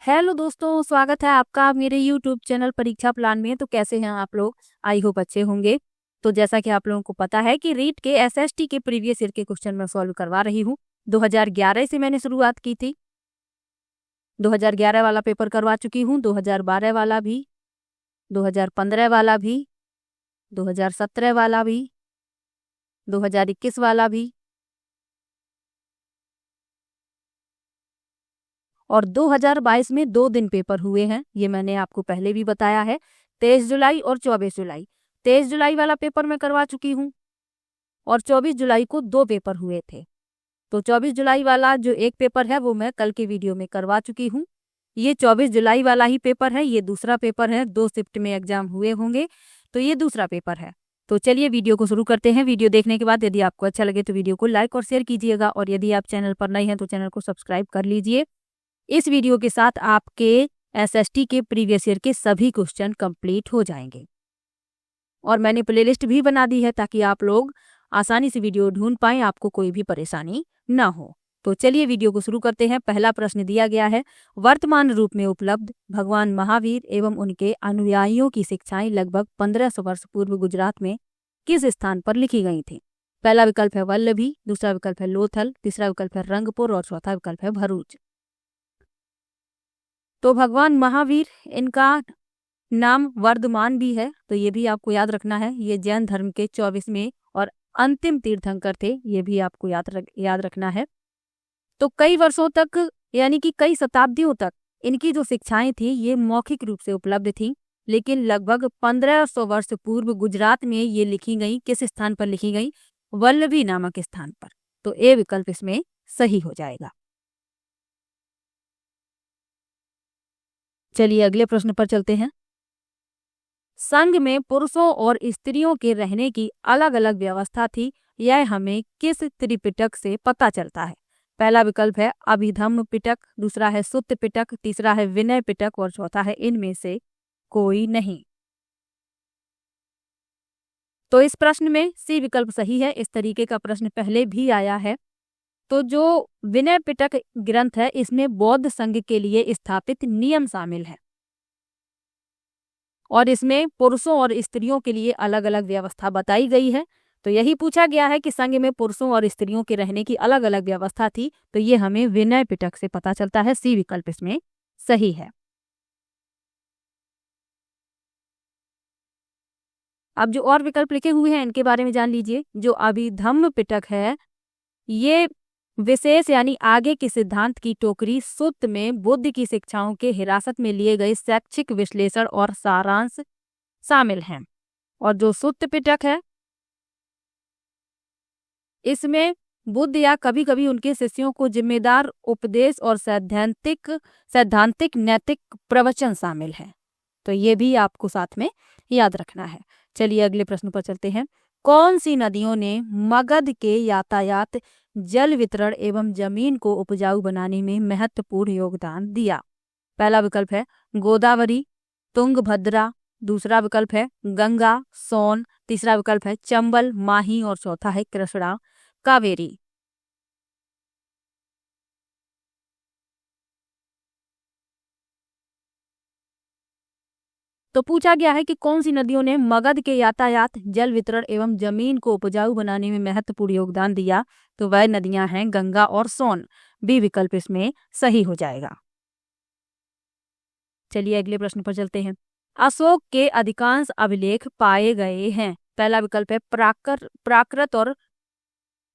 Hello दोस्तों, स्वागत है आपका मेरे यूट्यूब चैनल परीक्षा प्लान में। तो कैसे हैं आप लोग? आई होप अच्छे होंगे। तो जैसा कि आप लोगों को पता है कि रीट के एसएसटी के प्रीवियस ईयर के क्वेश्चन मैं सॉल्व करवा रही हूँ। 2011 से मैंने शुरुआत की थी। 2011 वाला पेपर करवा चुकी हूँ, 2012 वाला भी, 2015 वाला भी, 2017 वाला भी, 2021 वाला भी और 2022 में 2 दिन पेपर हुए हैं। ये मैंने आपको पहले भी बताया है, 23 जुलाई और 24 जुलाई। 23 जुलाई वाला पेपर मैं करवा चुकी हूँ और 24 जुलाई को 2 पेपर हुए थे। तो 24 जुलाई वाला जो एक पेपर है वो मैं कल की वीडियो में करवा चुकी हूँ। ये 24 जुलाई वाला ही पेपर है, ये दूसरा पेपर है। 2 शिफ्ट में एग्जाम हुए होंगे, तो ये दूसरा पेपर है। तो चलिए वीडियो को शुरू करते हैं। वीडियो देखने के बाद यदि आपको अच्छा लगे तो वीडियो को लाइक और शेयर कीजिएगा, और यदि आप चैनल पर नए हैं तो चैनल को सब्सक्राइब कर लीजिए। इस वीडियो के साथ आपके एसएसटी के प्रीवियस ईयर के सभी क्वेश्चन कंप्लीट हो जाएंगे, और मैंने प्लेलिस्ट भी बना दी है ताकि आप लोग आसानी से वीडियो ढूंढ पाएं, आपको कोई भी परेशानी ना हो। तो चलिए वीडियो को शुरू करते हैं। पहला प्रश्न दिया गया है, वर्तमान रूप में उपलब्ध भगवान महावीर एवं उनके अनुयायियों की शिक्षाएं लगभग 1500 वर्ष पूर्व गुजरात में किस स्थान पर लिखी गई थी? पहला विकल्प है वल्लभी, दूसरा विकल्प है लोथल, तीसरा विकल्प है रंगपुर और चौथा विकल्प है भरूच। तो भगवान महावीर, इनका नाम वर्धमान भी है, तो ये भी आपको याद रखना है। ये जैन धर्म के 24वें और अंतिम तीर्थंकर थे, ये भी आपको याद रखना है। तो कई वर्षों तक, यानी कि कई शताब्दियों तक इनकी जो शिक्षाएं थी ये मौखिक रूप से उपलब्ध थी, लेकिन लगभग 1500 वर्ष पूर्व गुजरात में ये लिखी गई। किस स्थान पर लिखी गई? वल्लभी नामक स्थान पर। तो ए विकल्प इसमें सही हो जाएगा। चलिए अगले प्रश्न पर चलते हैं। संघ में पुरुषों और स्त्रियों के रहने की अलग अलग व्यवस्था थी, यह हमें किस त्रिपिटक से पता चलता है? पहला विकल्प है अभिधम्म पिटक, दूसरा है सुत्त पिटक, तीसरा है विनय पिटक और चौथा है इनमें से कोई नहीं। तो इस प्रश्न में सी विकल्प सही है। इस तरीके का प्रश्न पहले भी आया है। तो जो विनय पिटक ग्रंथ है, इसमें बौद्ध संघ के लिए स्थापित नियम शामिल है, और इसमें पुरुषों और स्त्रियों के लिए अलग अलग व्यवस्था बताई गई है। तो यही पूछा गया है कि संघ में पुरुषों और स्त्रियों के रहने की अलग अलग व्यवस्था थी, तो ये हमें विनय पिटक से पता चलता है। सी विकल्प इसमें सही है। अब जो और विकल्प लिखे हुए हैं इनके बारे में जान लीजिए। जो अभिधम्म पिटक है, ये विशेष यानी आगे के सिद्धांत की टोकरी सूत्र में बुद्ध की शिक्षाओं के हिरासत में लिए गए शैक्षिक विश्लेषण और सारांश शामिल हैं। और जो सुत्त पिटक है, इसमें बुद्ध या कभी कभी उनके शिष्यों को जिम्मेदार उपदेश और सैद्धांतिक नैतिक प्रवचन शामिल है। तो ये भी आपको साथ में याद रखना है। चलिए अगले प्रश्न पर चलते हैं। कौन सी नदियों ने मगध के यातायात, जल वितरण एवं जमीन को उपजाऊ बनाने में महत्वपूर्ण योगदान दिया? पहला विकल्प है गोदावरी, तुंगभद्रा, दूसरा विकल्प है गंगा, सोन, तीसरा विकल्प है चंबल, माही और चौथा है कृष्णा, कावेरी। तो पूछा गया है कि कौन सी नदियों ने मगध के यातायात, जल वितरण एवं जमीन को उपजाऊ बनाने में महत्वपूर्ण योगदान दिया? तो वह नदियां हैं गंगा और सोन। बी विकल्प इसमें सही हो जाएगा। चलिए अगले प्रश्न पर चलते हैं। अशोक के अधिकांश अभिलेख पाए गए हैं। पहला विकल्प है प्राकृत और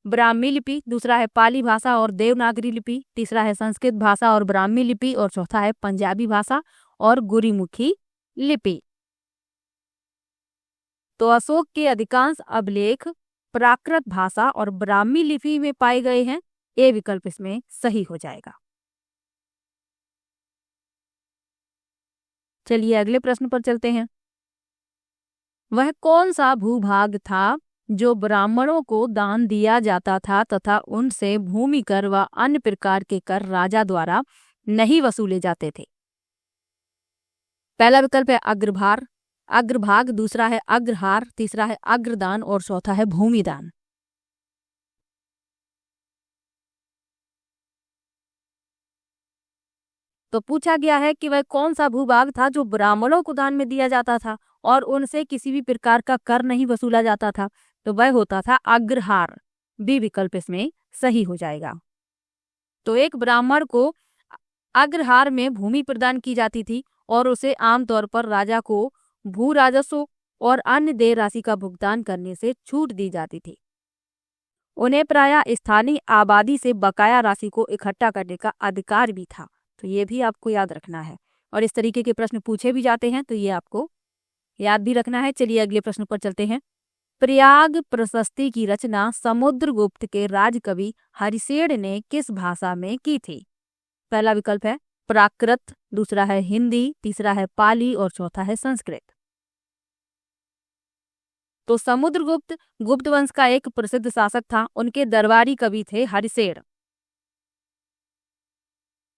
ब्राह्मी लिपि, दूसरा है पाली भाषा और देवनागरी लिपि, तीसरा है संस्कृत भाषा और ब्राह्मी लिपि और चौथा है पंजाबी भाषा और गुरीमुखी लिपि। तो अशोक के अधिकांश अभिलेख प्राकृत भाषा और ब्राह्मी लिपि में पाए गए हैं। ए विकल्प इसमें सही हो जाएगा। चलिए अगले प्रश्न पर चलते हैं। वह कौन सा भूभाग था जो ब्राह्मणों को दान दिया जाता था तथा उनसे भूमि कर व अन्य प्रकार के कर राजा द्वारा नहीं वसूले जाते थे? पहला विकल्प है अग्रभाग, दूसरा है अग्रहार, तीसरा है अग्रदान और चौथा है भूमिदान। तो पूछा गया है कि वह कौन सा भूभाग था जो ब्राह्मणों को दान में दिया जाता था और उनसे किसी भी प्रकार का कर नहीं वसूला जाता था। तो वह होता था अग्रहार। बी विकल्प इसमें सही हो जाएगा। तो एक ब्राह्मण को अग्रहार में भूमि प्रदान की जाती थी और उसे आमतौर पर राजा को भू राजस्व और अन्य देय राशि का भुगतान करने से छूट दी जाती थी। उन्हें प्रायः स्थानीय आबादी से बकाया राशि को इकट्ठा करने का अधिकार भी था। तो ये भी आपको याद रखना है और इस तरीके के प्रश्न पूछे भी जाते हैं, तो ये आपको याद भी रखना है। चलिए अगले प्रश्न पर चलते हैं। प्रयाग प्रशस्ति की रचना समुद्रगुप्त के राजकवि हरिशेन ने किस भाषा में की थी? पहला विकल्प है प्राकृत, दूसरा है हिंदी, तीसरा है पाली और चौथा है संस्कृत। तो समुद्रगुप्त गुप्त वंश का एक प्रसिद्ध शासक था। उनके दरबारी कवि थे हरिशेन।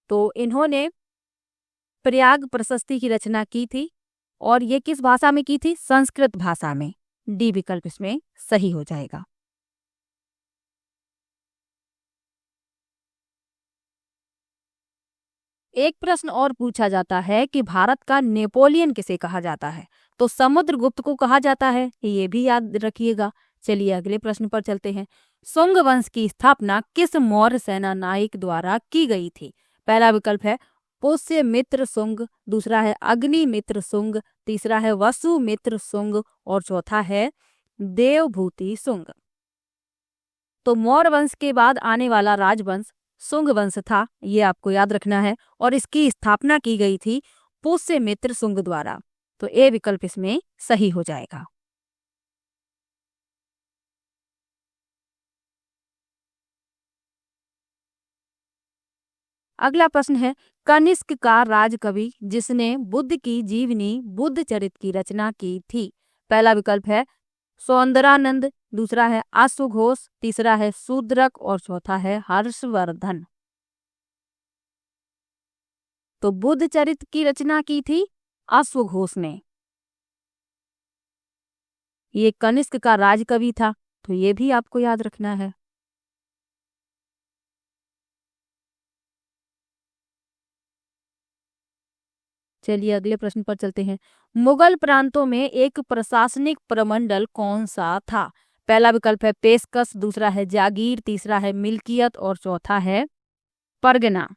तो इन्होंने प्रयाग प्रशस्ति की रचना की थी और ये किस भाषा में की थी? संस्कृत भाषा में। डी विकल्प इसमें सही हो जाएगा। एक प्रश्न और पूछा जाता है कि भारत का नेपोलियन किसे कहा जाता है? तो समुद्रगुप्त को कहा जाता है, ये भी याद रखिएगा। चलिए अगले प्रश्न पर चलते हैं। सुंग वंश की स्थापना किस मौर्य सेना नायक द्वारा की गई थी? पहला विकल्प है पुष्यमित्र सुंग, दूसरा है अग्निमित्र सुंग, तीसरा है वसुमित्र सुंग और चौथा है देवभूति सुंग। तो मौर्य वंश के बाद आने वाला राजवंश सुंग वंश था, ये आपको याद रखना है और इसकी स्थापना की गई थी पुष्यमित्र सुंग द्वारा। तो ए विकल्प इसमें सही हो जाएगा। अगला प्रश्न है कनिष्क का राजकवि जिसने बुद्ध की जीवनी बुद्ध चरित की रचना की थी? पहला विकल्प है सौंदरानंद, दूसरा है अश्वघोष, तीसरा है शूद्रक और चौथा है हर्षवर्धन। तो बुद्ध चरित की रचना की थी अश्वघोष ने। ये कनिष्क का राजकवि था, तो ये भी आपको याद रखना है। चलिए अगले प्रश्न पर चलते हैं। मुगल प्रांतों में एक प्रशासनिक प्रमंडल कौन सा था? पहला विकल्प है पेशकश, दूसरा है जागीर, तीसरा है मिल्कियत और चौथा है परगना।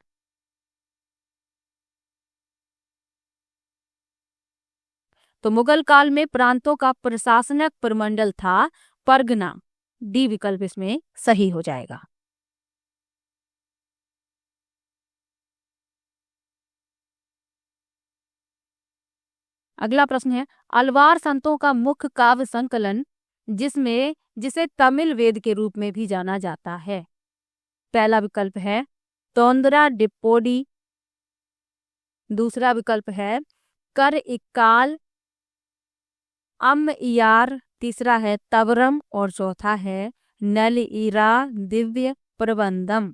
तो मुगल काल में प्रांतों का प्रशासनिक प्रमंडल था परगना। डी विकल्प इसमें सही हो जाएगा। अगला प्रश्न है अलवार संतों का मुख्य काव्य संकलन जिसे तमिल वेद के रूप में भी जाना जाता है? पहला विकल्प है तोंदरा डिप्पोडी, दूसरा विकल्प है कर इक्काल अम्मइयार, तीसरा है तवरम और चौथा है नलइरा दिव्य प्रबंधम।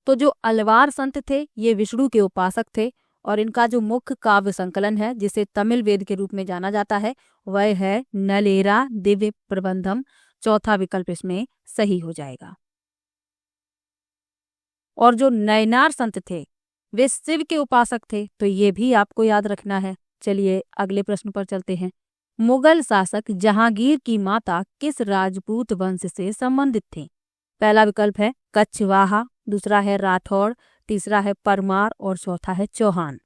तो जो अलवार संत थे ये विष्णु के उपासक थे और इनका जो मुख्य काव्य संकलन है जिसे तमिल वेद के रूप में जाना जाता है वह है नलेरा दिव्य प्रबंधम। चौथा विकल्प इसमें सही हो जाएगा। और जो नयनार संत थे वे शिव के उपासक थे, तो ये भी आपको याद रखना है। चलिए अगले प्रश्न पर चलते हैं। मुगल शासक जहांगीर की माता किस राजपूत वंश से संबंधित थी? पहला विकल्प है कछवाहा, दूसरा है राठौड़, तीसरा है परमार और चौथा है चौहान।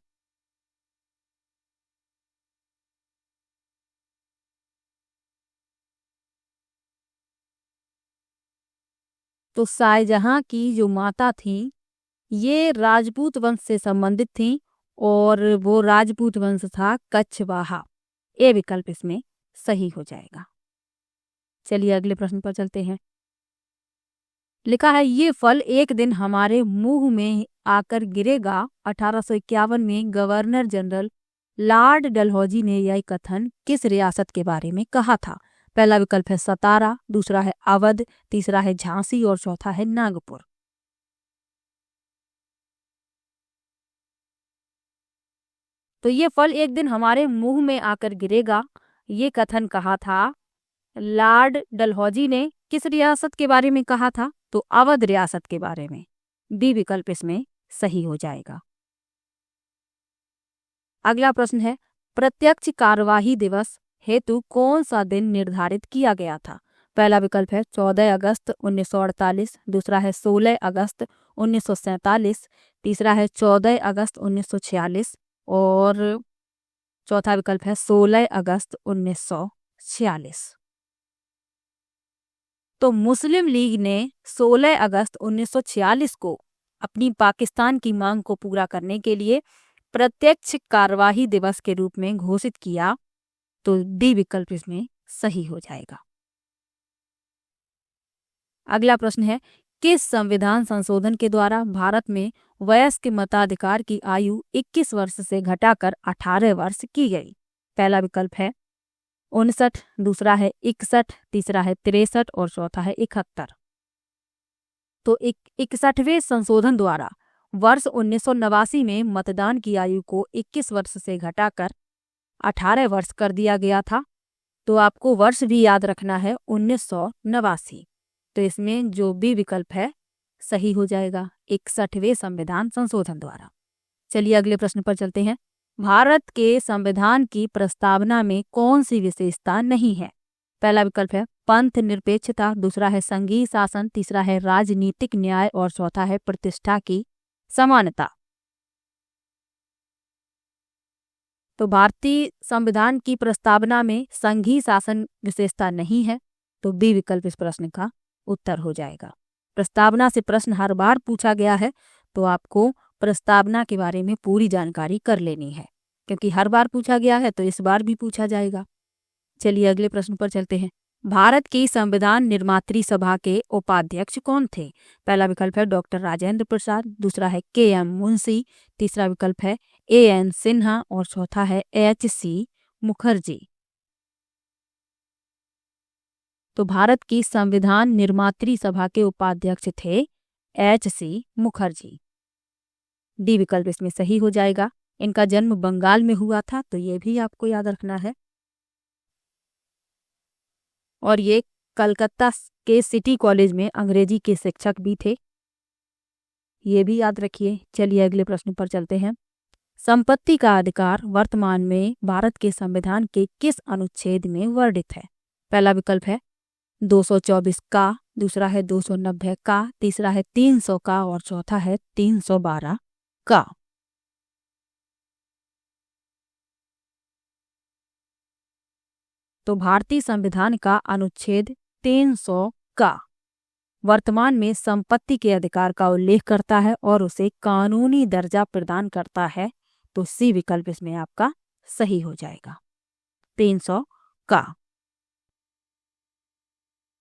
तो शाहजहां की जो माता थी ये राजपूत वंश से संबंधित थी और वो राजपूत वंश था कछवाहा। ये विकल्प इसमें सही हो जाएगा। चलिए अगले प्रश्न पर चलते हैं। लिखा है ये फल एक दिन हमारे मुंह में आकर गिरेगा। 1851 में गवर्नर जनरल लॉर्ड डलहौजी ने यह कथन किस रियासत के बारे में कहा था? पहला विकल्प है सतारा, दूसरा है अवध, तीसरा है झांसी और चौथा है नागपुर। तो ये फल एक दिन हमारे मुंह में आकर गिरेगा, ये कथन कहा था लॉर्ड डलहौजी ने। किस रियासत के बारे में कहा था? तो अवध रियासत के बारे में। बी विकल्प इसमें सही हो जाएगा। अगला प्रश्न है, प्रत्यक्ष कार्यवाही दिवस हेतु कौन सा दिन निर्धारित किया गया था? पहला विकल्प है 14 अगस्त 1948, दूसरा है 16 अगस्त 1947, तीसरा है 14 अगस्त 1946 और चौथा विकल्प है 16 अगस्त 1946। तो मुस्लिम लीग ने 16 अगस्त 1946 को अपनी पाकिस्तान की मांग को पूरा करने के लिए प्रत्यक्ष कार्यवाही दिवस के रूप में घोषित किया। तो डी विकल्प इसमें सही हो जाएगा। अगला प्रश्न है, किस संविधान संशोधन के द्वारा भारत में वयस्क मताधिकार की आयु 21 वर्ष से घटाकर 18 वर्ष की गई? पहला विकल्प है 59, दूसरा है 61, तीसरा है 63 और चौथा है 71। तो 61वें संशोधन द्वारा वर्ष 1989 में मतदान की आयु को 21 वर्ष से घटाकर 18 वर्ष कर दिया गया था। तो आपको वर्ष भी याद रखना है 1989। तो इसमें जो बी विकल्प है सही हो जाएगा, 61वें संविधान संशोधन द्वारा। चलिए अगले प्रश्न पर चलते हैं। भारत के संविधान की प्रस्तावना में कौन सी विशेषता नहीं है? पहला विकल्प है पंथ निरपेक्षता, दूसरा है संघीय शासन, तीसरा है राजनीतिक न्याय और चौथा है प्रतिष्ठा की समानता। तो भारतीय संविधान की प्रस्तावना में संघीय शासन विशेषता नहीं है। तो बी विकल्प इस प्रश्न का उत्तर हो जाएगा। प्रस्तावना से प्रश्न हर बार पूछा गया है, तो आपको प्रस्तावना के बारे में पूरी जानकारी कर लेनी है, क्योंकि हर बार पूछा गया है तो इस बार भी पूछा जाएगा। चलिए अगले प्रश्न पर चलते हैं। भारत की संविधान निर्मात्री सभा के उपाध्यक्ष कौन थे? पहला विकल्प है डॉक्टर राजेंद्र प्रसाद, दूसरा है के.एम. मुंशी, तीसरा विकल्प है ए.एन. सिन्हा और चौथा है एच.सी. मुखर्जी। तो भारत की संविधान निर्मात्री सभा के उपाध्यक्ष थे एच.सी. मुखर्जी। डी विकल्प इसमें सही हो जाएगा। इनका जन्म बंगाल में हुआ था, तो ये भी आपको याद रखना है। और ये कलकत्ता के सिटी कॉलेज में अंग्रेजी के शिक्षक भी थे, ये भी याद रखिए। चलिए अगले प्रश्न पर चलते हैं। संपत्ति का अधिकार वर्तमान में भारत के संविधान के किस अनुच्छेद में वर्णित है? पहला विकल्प है 224 का, दूसरा है 290 का, तीसरा है 300 का और चौथा है 312 का। तो भारतीय संविधान का अनुच्छेद 300 का वर्तमान में संपत्ति के अधिकार का उल्लेख करता है और उसे कानूनी दर्जा प्रदान करता है। तो सी विकल्प इसमें आपका सही हो जाएगा, 300 का।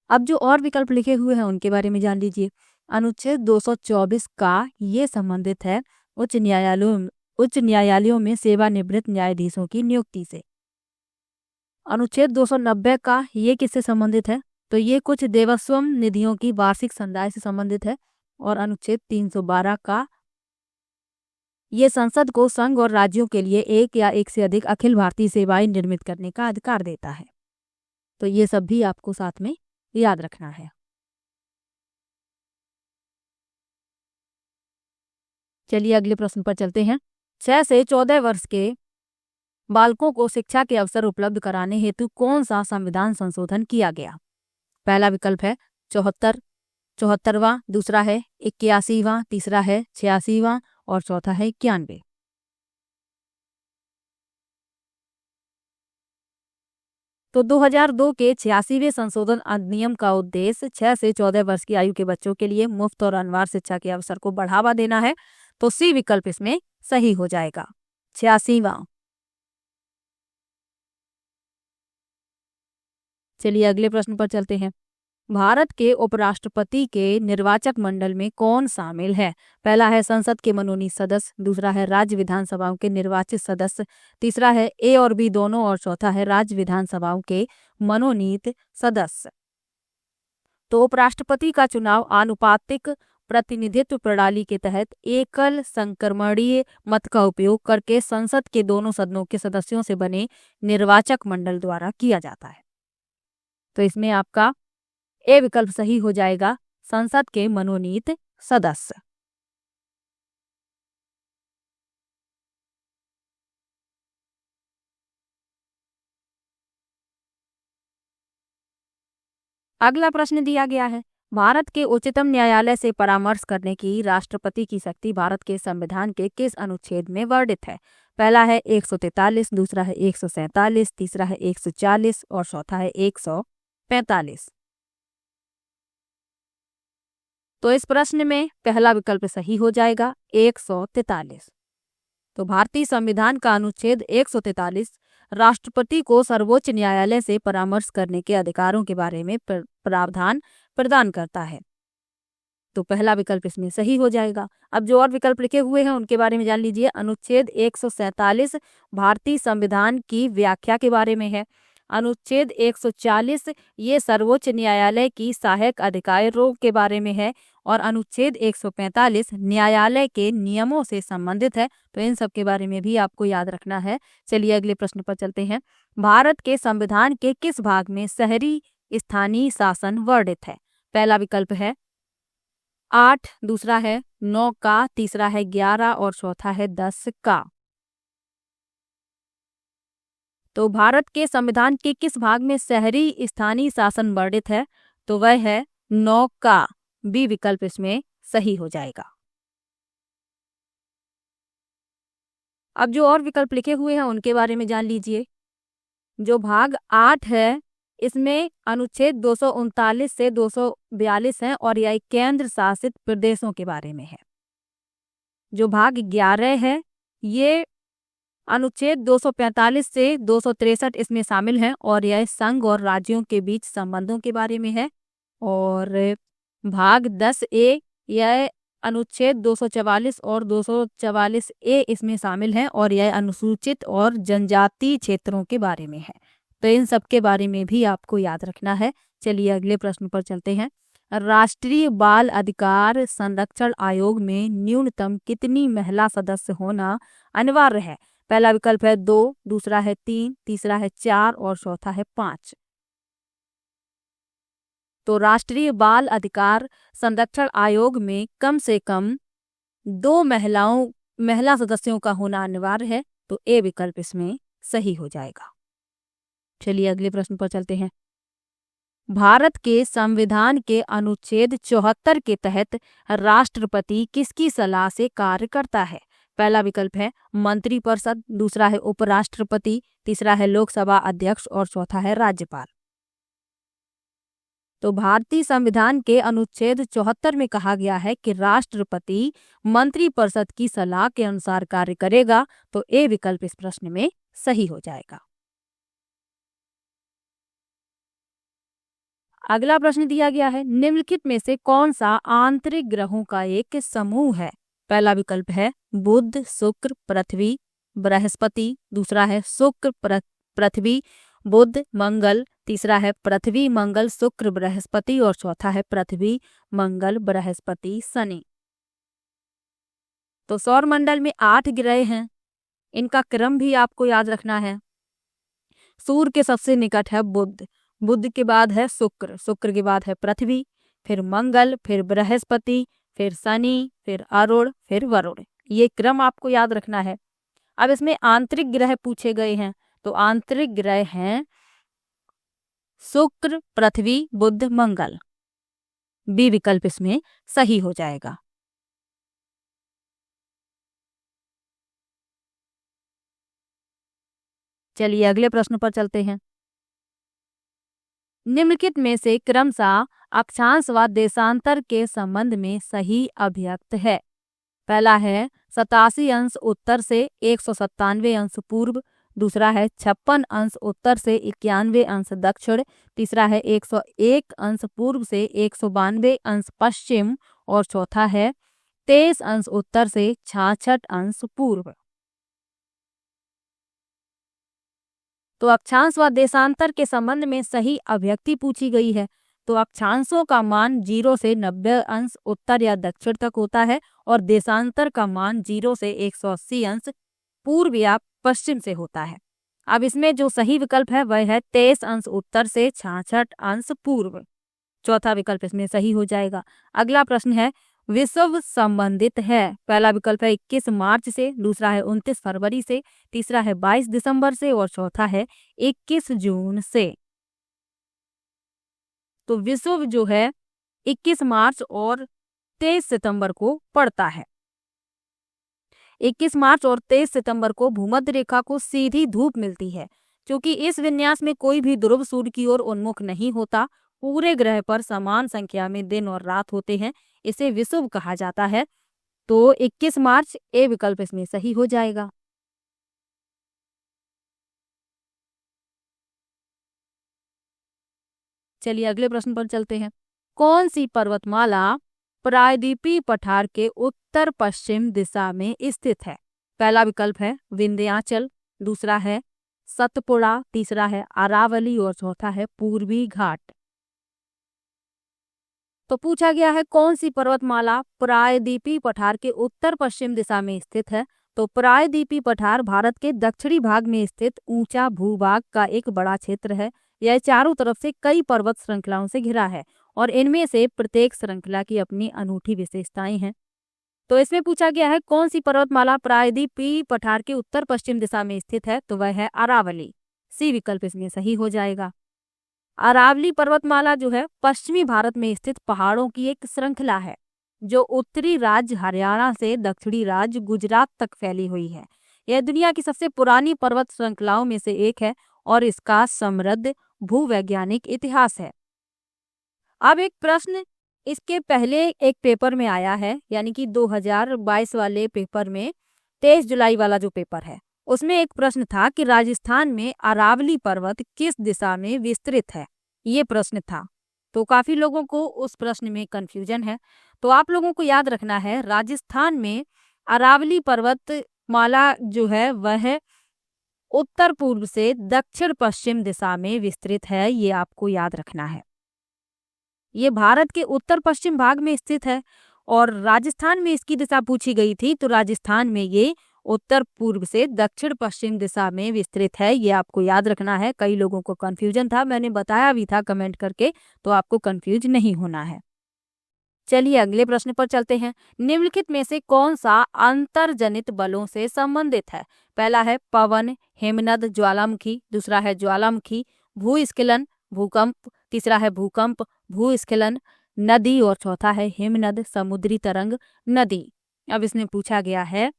अब जो और विकल्प लिखे हुए हैं उनके बारे में जान लीजिए। अनुच्छेद 224 का ये संबंधित है उच्च न्यायालयों में सेवानिवृत्त न्यायाधीशों की नियुक्ति से। अनुच्छेद 290 का ये किससे संबंधित है? तो ये कुछ देवस्थम निधियों की वार्षिक संदाय से संबंधित है। और अनुच्छेद 312 का ये संसद को संघ और राज्यों के लिए एक या एक से अधिक अखिल भारतीय सेवाएं निर्मित करने का अधिकार देता है। तो ये सब भी आपको साथ में याद रखना है। चलिए अगले प्रश्न पर चलते हैं। 6 से 14 वर्ष के बालकों को शिक्षा के अवसर उपलब्ध कराने हेतु कौन सा संविधान संशोधन किया गया? पहला विकल्प है 74वां, दूसरा है 81वां, तीसरा है 86वां और चौथा है 91। तो 2002 के 86वें संशोधन अधिनियम का उद्देश्य 6 से 14 वर्ष की आयु के बच्चों के लिए मुफ्त और अनिवार्य शिक्षा के अवसर को बढ़ावा देना है। तो सी विकल्प इसमें सही हो जाएगा, 86वां। चलिए अगले प्रश्न पर चलते हैं। भारत के उपराष्ट्रपति के निर्वाचक मंडल में कौन शामिल है? पहला है संसद के मनोनीत सदस्य, दूसरा है राज्य विधानसभाओं के निर्वाचित सदस्य, तीसरा है ए और बी दोनों और चौथा है राज्य विधानसभाओं के मनोनीत सदस्य। तो उपराष्ट्रपति का चुनाव आनुपातिक प्रतिनिधित्व प्रणाली के तहत एकल संक्रमणीय मत का उपयोग करके संसद के दोनों सदनों के सदस्यों से बने निर्वाचक मंडल द्वारा किया जाता है। तो इसमें आपका ए विकल्प सही हो जाएगा, संसद के मनोनीत सदस्य। अगला प्रश्न दिया गया है, भारत के उच्चतम न्यायालय से परामर्श करने की राष्ट्रपति की शक्ति भारत के संविधान के किस अनुच्छेद में वर्णित है? पहला है 143, दूसरा है 147, तीसरा है 140 और चौथा है 145। तो इस प्रश्न में पहला विकल्प सही हो जाएगा, 143। तो भारतीय संविधान का अनुच्छेद 143 राष्ट्रपति को सर्वोच्च न्यायालय से परामर्श करने के अधिकारों के बारे में प्रावधान प्रदान करता है। तो पहला विकल्प इसमें सही हो जाएगा। अब जो और विकल्प लिखे हुए हैं उनके बारे में जान लीजिए। अनुच्छेद 147 भारतीय संविधान की व्याख्या के बारे में है। अनुच्छेद 140 ये सर्वोच्च न्यायालय की सहायक अधिकारों के बारे में है और अनुच्छेद 145 न्यायालय के नियमों से संबंधित है। तो इन सब के बारे में भी आपको याद रखना है। चलिए अगले प्रश्न पर चलते हैं। भारत के संविधान के किस भाग में शहरी स्थानीय शासन वर्णित है? पहला विकल्प है 8, दूसरा है 9 का, तीसरा है 11 और चौथा है 10 का। तो भारत के संविधान के किस भाग में शहरी स्थानीय शासन वर्णित है? तो वह है 9 का। बी विकल्प इसमें सही हो जाएगा। अब जो और विकल्प लिखे हुए हैं उनके बारे में जान लीजिए। जो भाग 8 है इसमें अनुच्छेद 239 से 242 है और यह केंद्र शासित प्रदेशों के बारे में है। जो भाग 11 है ये अनुच्छेद 245 से 263 इसमें शामिल है और यह संघ और राज्यों के बीच संबंधों के बारे में है। और भाग 10A यह अनुच्छेद 244 और 244A इसमें शामिल है और यह अनुसूचित और जनजातीय क्षेत्रों के बारे में है। तो इन सब के बारे में भी आपको याद रखना है। चलिए अगले प्रश्न पर चलते हैं। राष्ट्रीय बाल अधिकार संरक्षण आयोग में न्यूनतम कितनी महिला सदस्य होना अनिवार्य है? पहला विकल्प है 2, दूसरा है 3, तीसरा है 4 और चौथा है 5। तो राष्ट्रीय बाल अधिकार संरक्षण आयोग में कम से कम 2 महिला सदस्यों का होना अनिवार्य है। तो ए विकल्प इसमें सही हो जाएगा। चलिए अगले प्रश्न पर चलते हैं। भारत के संविधान के अनुच्छेद 74 के तहत राष्ट्रपति किसकी सलाह से कार्य करता है? पहला विकल्प है मंत्रिपरिषद, दूसरा है उपराष्ट्रपति, तीसरा है लोकसभा अध्यक्ष और चौथा है राज्यपाल। तो भारतीय संविधान के अनुच्छेद 74 में कहा गया है कि राष्ट्रपति मंत्रिपरिषद की सलाह के अनुसार कार्य करेगा। तो ए विकल्प इस प्रश्न में सही हो जाएगा। अगला प्रश्न दिया गया है, निम्नलिखित में से कौन सा आंतरिक ग्रहों का एक समूह है? पहला विकल्प है बुध, शुक्र, पृथ्वी, बृहस्पति, दूसरा है शुक्र, पृथ्वी, बुध, मंगल, तीसरा है पृथ्वी, मंगल, शुक्र, बृहस्पति और चौथा है पृथ्वी, मंगल, बृहस्पति, शनि। तो सौर मंडल में 8 ग्रह हैं। इनका क्रम भी आपको याद रखना है। सूर्य के सबसे निकट है बुध, बुध के बाद है शुक्र, शुक्र के बाद है पृथ्वी, फिर मंगल, फिर बृहस्पति, फिर शनि, फिर अरुण, फिर वरुण। ये क्रम आपको याद रखना है। अब इसमें आंतरिक ग्रह पूछे गए हैं। तो आंतरिक ग्रह हैं शुक्र, पृथ्वी, बुध, मंगल। बी विकल्प इसमें सही हो जाएगा। चलिए अगले प्रश्न पर चलते हैं। निम्नलिखित में से क्रमशः अक्षांश व देशांतर के संबंध में सही अभिव्यक्त है? पहला है 87 अंश उत्तर से 197 अंश पूर्व, दूसरा है 56 अंश उत्तर से 91 अंश दक्षिण, तीसरा है 101 अंश पूर्व से 192 अंश पश्चिम और चौथा है 23 अंश उत्तर से 66 अंश पूर्व। तो अक्षांश व देशांतर के संबंध में सही अभिव्यक्ति पूछी गई है। तो अक्षांशों का मान 0 से 90 अंश उत्तर या दक्षिण तक होता है और देशांतर का मान 0 से 180 अंश पूर्व या पश्चिम से होता है। अब इसमें जो सही विकल्प है वह है 23 अंश उत्तर से 66 अंश पूर्व। चौथा विकल्प इसमें सही हो जाएगा। अगला प्रश्न है विषुव संबंधित है। पहला विकल्प है 21 मार्च से, दूसरा है 29 फरवरी से, तीसरा है 22 दिसंबर से और चौथा है 21 जून से। तो विषुव जो है 21 मार्च और 23 सितंबर को पड़ता है। 21 मार्च और 23 सितंबर को भूमध्य रेखा को सीधी धूप मिलती है। क्योंकि इस विन्यास में कोई भी ध्रुव सूर्य की ओर उन्मुख नहीं होता, पूरे ग्रह पर समान संख्या में दिन और रात होते हैं, इसे विषुव कहा जाता है। तो 21 मार्च ए विकल्प इसमें सही हो जाएगा। चलिए अगले प्रश्न पर चलते हैं। कौन सी पर्वतमाला प्रायद्वीपीय पठार के उत्तर पश्चिम दिशा में स्थित है? पहला विकल्प है विंध्याचल, दूसरा है सतपुड़ा, तीसरा है अरावली और चौथा है पूर्वी घाट। तो पूछा गया है कौन सी पर्वतमाला प्रायद्वीपीय पठार के उत्तर पश्चिम दिशा में स्थित है। तो प्रायद्वीपीय पठार भारत के दक्षिणी भाग में स्थित ऊंचा भूभाग का एक बड़ा क्षेत्र है। यह चारों तरफ से कई पर्वत श्रृंखलाओं से घिरा है और इनमें से प्रत्येक श्रृंखला की अपनी अनूठी विशेषताएं हैं। तो इसमें पूछा गया है कौन सी पर्वतमाला प्रायद्वीपीय पठार के उत्तर पश्चिम दिशा में स्थित है। तो वह है अरावली। सी विकल्प इसमें सही हो जाएगा। अरावली पर्वतमाला जो है पश्चिमी भारत में स्थित पहाड़ों की एक श्रृंखला है जो उत्तरी राज्य हरियाणा से दक्षिणी राज्य गुजरात तक फैली हुई है। यह दुनिया की सबसे पुरानी पर्वत श्रृंखलाओं में से एक है और इसका समृद्ध भूवैज्ञानिक इतिहास है। अब एक प्रश्न इसके पहले एक पेपर में आया है, यानी कि 2022 वाले पेपर में 23 जुलाई वाला जो पेपर है उसमें एक प्रश्न था कि राजस्थान में अरावली पर्वत किस दिशा में विस्तृत है। ये प्रश्न था। तो काफी लोगों को उस प्रश्न में कंफ्यूजन है। तो आप लोगों को याद रखना है राजस्थान में अरावली पर्वत माला जो है वह उत्तर पूर्व से दक्षिण पश्चिम दिशा में विस्तृत है। ये आपको याद रखना है। ये भारत के उत्तर पश्चिम भाग में स्थित है और राजस्थान में इसकी दिशा पूछी गई थी। तो राजस्थान में ये उत्तर पूर्व से दक्षिण पश्चिम दिशा में विस्तृत है। ये आपको याद रखना है। कई लोगों को कंफ्यूजन था, मैंने बताया भी था कमेंट करके, तो आपको कंफ्यूज नहीं होना है। चलिए अगले प्रश्न पर चलते हैं। निम्नलिखित में से कौन सा अंतर्जनित बलों से संबंधित है? पहला है पवन, हिमनद, ज्वालामुखी, दूसरा है ज्वालामुखी, भूस्खलन, भूकंप, तीसरा है भूकंप, भूस्खलन, नदी और चौथा है हिमनद, समुद्री तरंग, नदी। अब इसमें पूछा गया है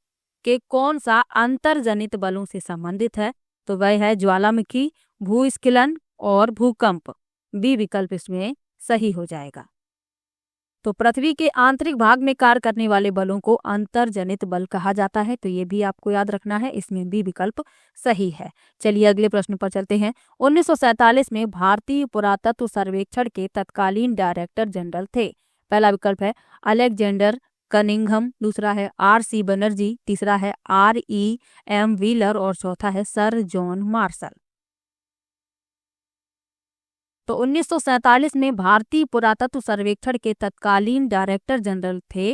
कि कौन सा अंतर्जनित बलों से संबंधित है। तो वह है ज्वालामुखी, भूस्खलन और भूकंप। बी विकल्प इसमें सही हो जाएगा। तो पृथ्वी के आंतरिक भाग में कार्य करने वाले बलों को अंतर्जनित बल कहा जाता है। तो ये भी आपको याद रखना है, इसमें बी विकल्प सही है। चलिए अगले प्रश्न पर चलते हैं। 1947 में भारतीय पुरातत्व सर्वेक्षण के तत्कालीन डायरेक्टर जनरल थे। पहला विकल्प है अलेक्जेंडर कनिंघम, दूसरा है RC बनर्जी, तीसरा है REM व्हीलर और चौथा है सर जॉन मार्शल। तो 1947 में भारतीय पुरातत्व सर्वेक्षण के तत्कालीन डायरेक्टर जनरल थे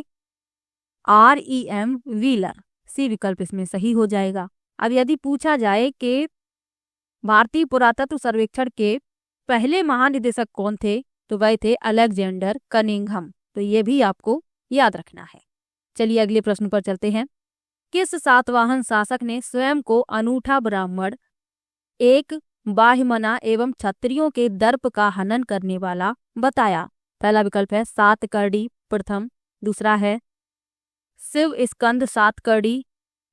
REM व्हीलर। सी विकल्प इसमें सही हो जाएगा। अब यदि पूछा जाए कि भारतीय पुरातत्व सर्वेक्षण के पहले महानिदेशक कौन थे, तो वह थे अलेक्जेंडर कनिंघम। तो ये भी आपको याद रखना है। चलिए अगले प्रश्न पर चलते हैं। किस सातवाहन शासक ने स्वयं को अनूठा ब्राह्मण, एक बाह्यमना एवं क्षत्रियों के दर्प का हनन करने वाला बताया? पहला विकल्प है सातकर्णी प्रथम, दूसरा है शिव स्कंद सातकर्णी,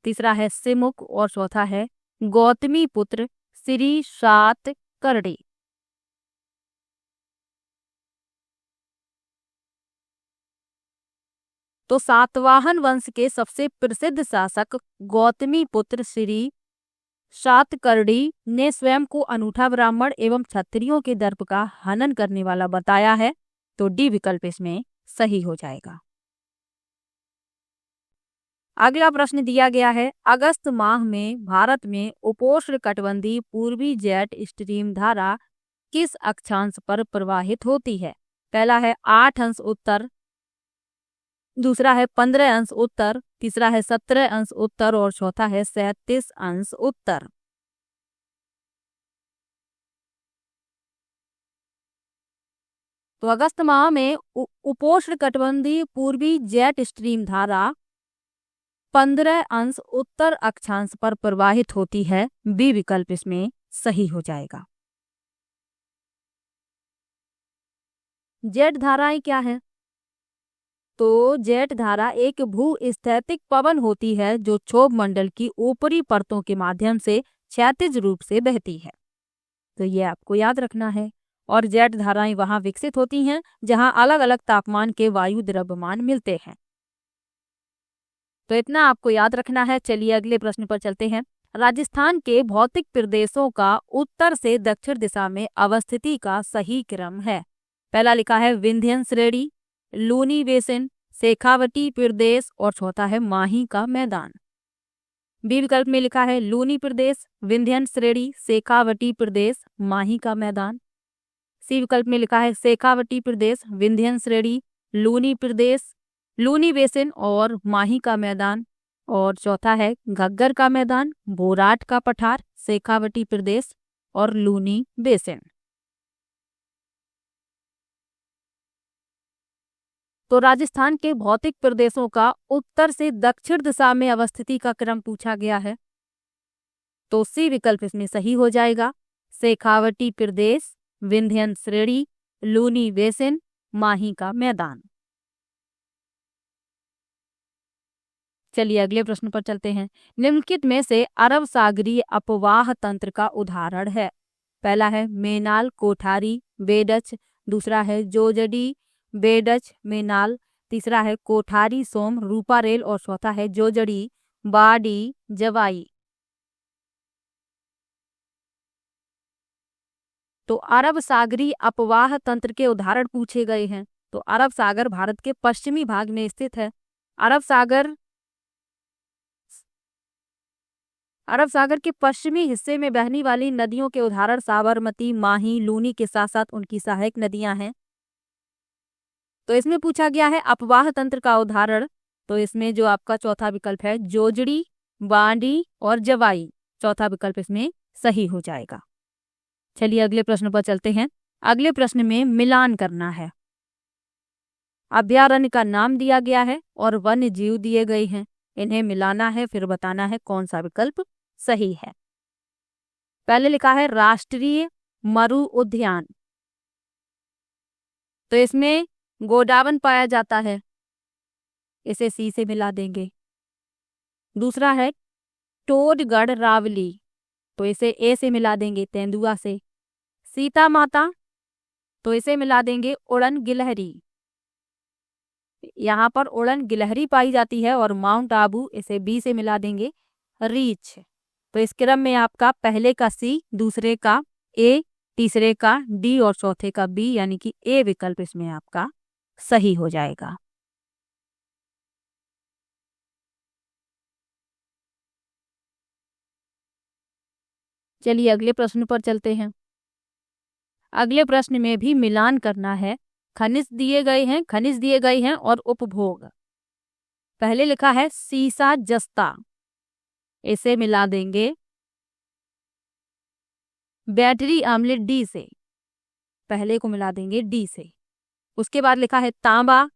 तीसरा है सिमुक और चौथा है गौतमी पुत्र श्री सातकर्णी। तो सातवाहन वंश के सबसे प्रसिद्ध शासक गौतमी पुत्र श्री सातकर्णी ने स्वयं को अनूठा ब्राह्मण एवं क्षत्रियों के दर्प का हनन करने वाला बताया है। तो डी विकल्प इसमें सही हो जाएगा। अगला प्रश्न दिया गया है। अगस्त माह में भारत में उपोष्णकटिबंधीय पूर्वी जेट स्ट्रीम धारा किस अक्षांश पर प्रवाहित होती है? पहला है 8 अंश उत्तर, दूसरा है 15 अंश उत्तर, तीसरा है 17 अंश उत्तर और चौथा है 37 अंश उत्तर। तो अगस्त माह में उपोष्ण कटिबंधीय पूर्वी जेट स्ट्रीम धारा 15 अंश उत्तर अक्षांश पर प्रवाहित होती है। बी विकल्प इसमें सही हो जाएगा। जेट धाराएं क्या है? तो जेट धारा एक भूस्थैतिक पवन होती है जो क्षोभ मंडल की ऊपरी परतों के माध्यम से क्षैतिज रूप से बहती है। तो ये आपको याद रखना है। और जेट धाराएं वहां विकसित होती हैं जहां अलग अलग तापमान के वायु द्रव्यमान मिलते हैं। तो इतना आपको याद रखना है। चलिए अगले प्रश्न पर चलते हैं। राजस्थान के भौतिक प्रदेशों का उत्तर से दक्षिण दिशा में अवस्थिति का सही क्रम है। पहला लिखा है विंध्यन श्रेणी, लूनी बेसिन, शेखावटी प्रदेश और चौथा है माही का मैदान। बी विकल्प में लिखा है लूनी प्रदेश, विंध्यन श्रेणी, शेखावटी प्रदेश, माही का मैदान। सी विकल्प में लिखा है शेखावटी प्रदेश, विंध्यन श्रेणी, लूनी प्रदेश, लूनी बेसिन और माही का मैदान। और चौथा है घग्गर का मैदान, बोराट का पठार, शेखावटी प्रदेश और लूनी बेसिन। तो राजस्थान के भौतिक प्रदेशों का उत्तर से दक्षिण दिशा में अवस्थिति का क्रम पूछा गया है। तो सी विकल्प इसमें सही हो जाएगा। शेखावटी प्रदेश, विंध्यन श्रेणी, लूनी बेसिन, माही का मैदान। चलिए अगले प्रश्न पर चलते हैं। निम्नलिखित में से अरब सागरीय अपवाह तंत्र का उदाहरण है। पहला है मेनाल कोठारी बेडच, दूसरा है जोजडी बेडच मेनाल, तीसरा है कोठारी सोम रूपारेल और चौथा है जोजड़ी बाडी जवाई। तो अरब सागरी अपवाह तंत्र के उदाहरण पूछे गए हैं। तो अरब सागर भारत के पश्चिमी भाग में स्थित है। अरब सागर के पश्चिमी हिस्से में बहने वाली नदियों के उदाहरण साबरमती, माही, लूनी के साथ साथ उनकी सहायक नदियां हैं। तो इसमें पूछा गया है अपवाह तंत्र का उदाहरण। तो इसमें जो आपका चौथा विकल्प है जोजड़ी, बांडी और जवाई, चौथा विकल्प इसमें सही हो जाएगा। चलिए अगले प्रश्न पर चलते हैं। अगले प्रश्न में मिलान करना है। अभयारण्य का नाम दिया गया है और वन्य जीव दिए गए हैं। इन्हें मिलाना है, फिर बताना है कौन सा विकल्प सही है। पहले लिखा है राष्ट्रीय मरु उद्यान, तो इसमें गोडावन पाया जाता है, इसे सी से मिला देंगे। दूसरा है टोडगढ़ रावली, तो इसे ए से मिला देंगे तेंदुआ से। सीता माता, तो इसे मिला देंगे उड़न गिलहरी, यहाँ पर उड़न गिलहरी पाई जाती है। और माउंट आबू, इसे बी से मिला देंगे रीछ। तो इस क्रम में आपका पहले का सी, दूसरे का ए, तीसरे का डी और चौथे का बी, यानी कि ए विकल्प इसमें आपका सही हो जाएगा। चलिए अगले प्रश्न पर चलते हैं। अगले प्रश्न में भी मिलान करना है। खनिज दिए गए हैं और उपभोग। पहले लिखा है सीसा जस्ता, इसे मिला देंगे बैटरी आम्ल डी से, पहले को मिला देंगे डी से। उसके बाद लिखा है तांबा,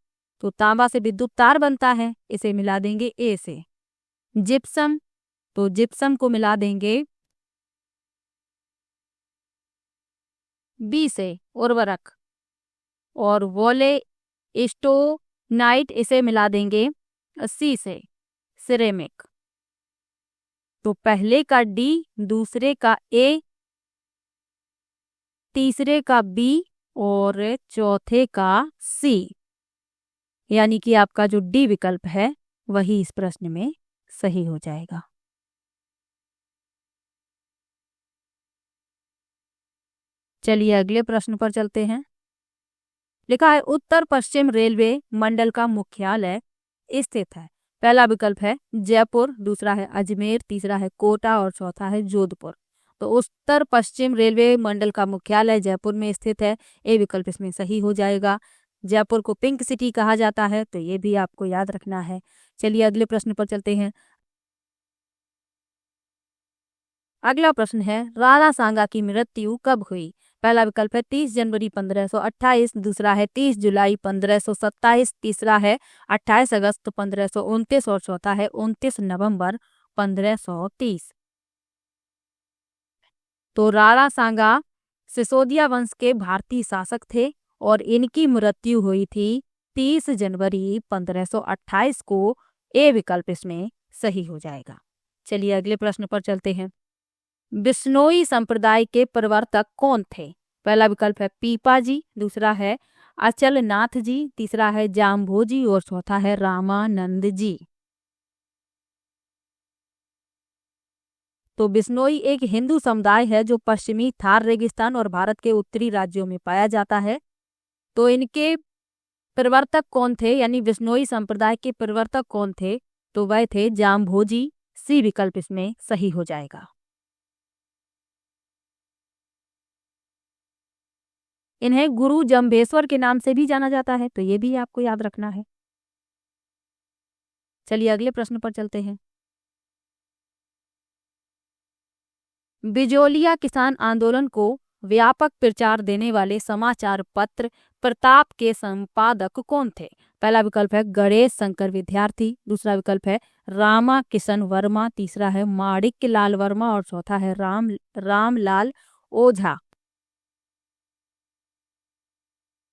तो तांबा से विद्युत तार बनता है, इसे मिला देंगे ए से। जिप्सम, तो जिप्सम को मिला देंगे बी से उर्वरक। और वोले स्टोनाइट, इसे मिला देंगे सी से सिरेमिक। तो पहले का डी, दूसरे का ए, तीसरे का बी और चौथे का सी, यानी कि आपका जो डी विकल्प है वही इस प्रश्न में सही हो जाएगा। चलिए अगले प्रश्न पर चलते हैं। लिखा है उत्तर पश्चिम रेलवे मंडल का मुख्यालय स्थित है। पहला विकल्प है जयपुर, दूसरा है अजमेर, तीसरा है कोटा और चौथा है जोधपुर। तो उत्तर पश्चिम रेलवे मंडल का मुख्यालय जयपुर में स्थित है। ए विकल्प इसमें सही हो जाएगा। जयपुर को पिंक सिटी कहा जाता है, तो ये भी आपको याद रखना है। चलिए अगले प्रश्न पर चलते हैं। अगला प्रश्न है, राणा सांगा की मृत्यु कब हुई? पहला विकल्प है 30 जनवरी 1528, दूसरा है 30 जुलाई 1527, तीसरा है 28 अगस्त 1529 और चौथा है 29 नवंबर 1530। तो राणा सांगा सिसोदिया वंश के भारतीय शासक थे और इनकी मृत्यु हुई थी 30 जनवरी 1528 को। ए विकल्प इसमें सही हो जाएगा। चलिए अगले प्रश्न पर चलते हैं। बिश्नोई संप्रदाय के प्रवर्तक कौन थे? पहला विकल्प है पीपा जी, दूसरा है अचल नाथ जी, तीसरा है जाम्भोजी और चौथा है रामानंद जी। तो बिश्नोई एक हिंदू समुदाय है जो पश्चिमी थार रेगिस्तान और भारत के उत्तरी राज्यों में पाया जाता है। तो इनके प्रवर्तक कौन थे, यानी बिश्नोई संप्रदाय के प्रवर्तक कौन थे? तो वह थे जाम्भोजी। सी विकल्प इसमें सही हो जाएगा। इन्हें गुरु जम्भेश्वर के नाम से भी जाना जाता है, तो ये भी आपको याद रखना है। चलिए अगले प्रश्न पर चलते हैं। बिजोलिया किसान आंदोलन को व्यापक प्रचार देने वाले समाचार पत्र प्रताप के संपादक कौन थे? पहला विकल्प है गणेश शंकर विद्यार्थी, दूसरा विकल्प है रामा किशन वर्मा, तीसरा है माणिक्य लाल वर्मा और चौथा है रामलाल ओझा।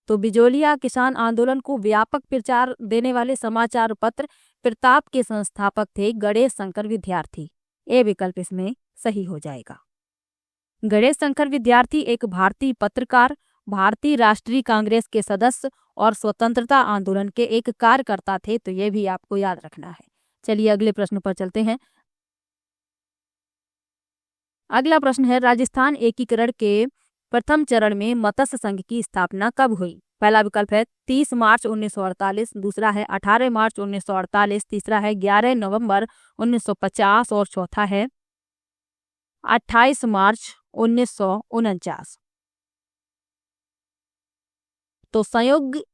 तो बिजोलिया किसान आंदोलन को व्यापक प्रचार देने वाले समाचार पत्र प्रताप के संस्थापक थे गणेश शंकर विद्यार्थी। ए विकल्प इसमें सही हो जाएगा। गणेश शंकर विद्यार्थी एक भारतीय पत्रकार, भारतीय राष्ट्रीय कांग्रेस के सदस्य और स्वतंत्रता आंदोलन के एक कार्यकर्ता थे, तो ये भी आपको याद रखना है। चलिए अगले प्रश्न पर चलते हैं। अगला प्रश्न है, राजस्थान एकीकरण के प्रथम चरण में मत्स्य संघ की स्थापना कब हुई? पहला विकल्प है 30 मार्च 1948, दूसरा है 18 मार्च 1948, तीसरा है 11 नवंबर 1950 और चौथा है 28 मार्च 1949। तो संयुक्त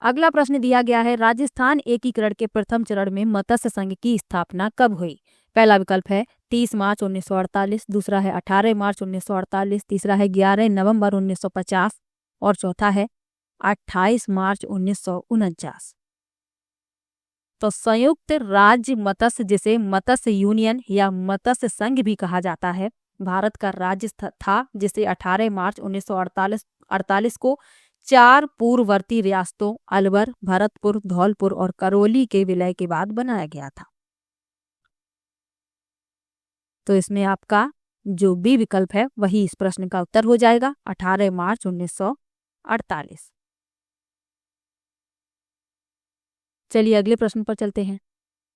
अगला प्रश्न दिया गया है, राजस्थान एकीकरण के प्रथम चरण में मत्स्य संघ की स्थापना कब हुई? पहला विकल्प है 30 मार्च 1948, दूसरा है 18 मार्च 1948, तीसरा है 11 नवंबर 1950 और चौथा है 28 मार्च 1949। तो संयुक्त राज्य मत्स्य, जिसे मत्स्य यूनियन या मत्स्य संघ भी कहा जाता है, भारत का राज्य था जिसे 18 मार्च 1948 को 4 पूर्ववर्ती रियासतों अलवर, भरतपुर, धौलपुर और करौली के विलय के बाद बनाया गया था। तो इसमें आपका जो बी विकल्प है वही इस प्रश्न का उत्तर हो जाएगा, 18 मार्च 1948। चलिए अगले प्रश्न पर चलते हैं।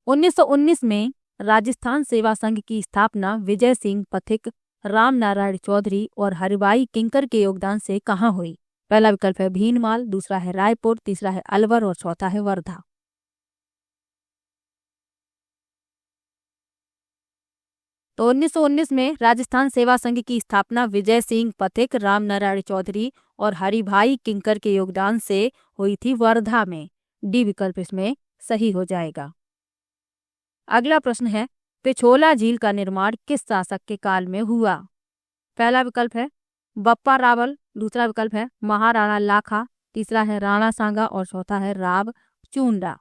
1919 में राजस्थान सेवा संघ की स्थापना विजय सिंह पथिक, राम नारायण चौधरी और हरिभाई किंकर के योगदान से कहाँ हुई? पहला विकल्प है भीनमाल, दूसरा है रायपुर, तीसरा है अलवर और चौथा है वर्धा। तो 1919 में राजस्थान सेवा संघ की स्थापना विजय सिंह पथिक, राम नारायण चौधरी और हरिभाई किंकर के योगदान से हुई थी वर्धा में। डी विकल्प इसमें सही हो जाएगा। अगला प्रश्न है, पिछोला झील का निर्माण किस शासक के काल में हुआ? पहला विकल्प है बप्पा रावल, दूसरा विकल्प है महाराणा लाखा, तीसरा है राणा सांगा और चौथा है राव चूंडा।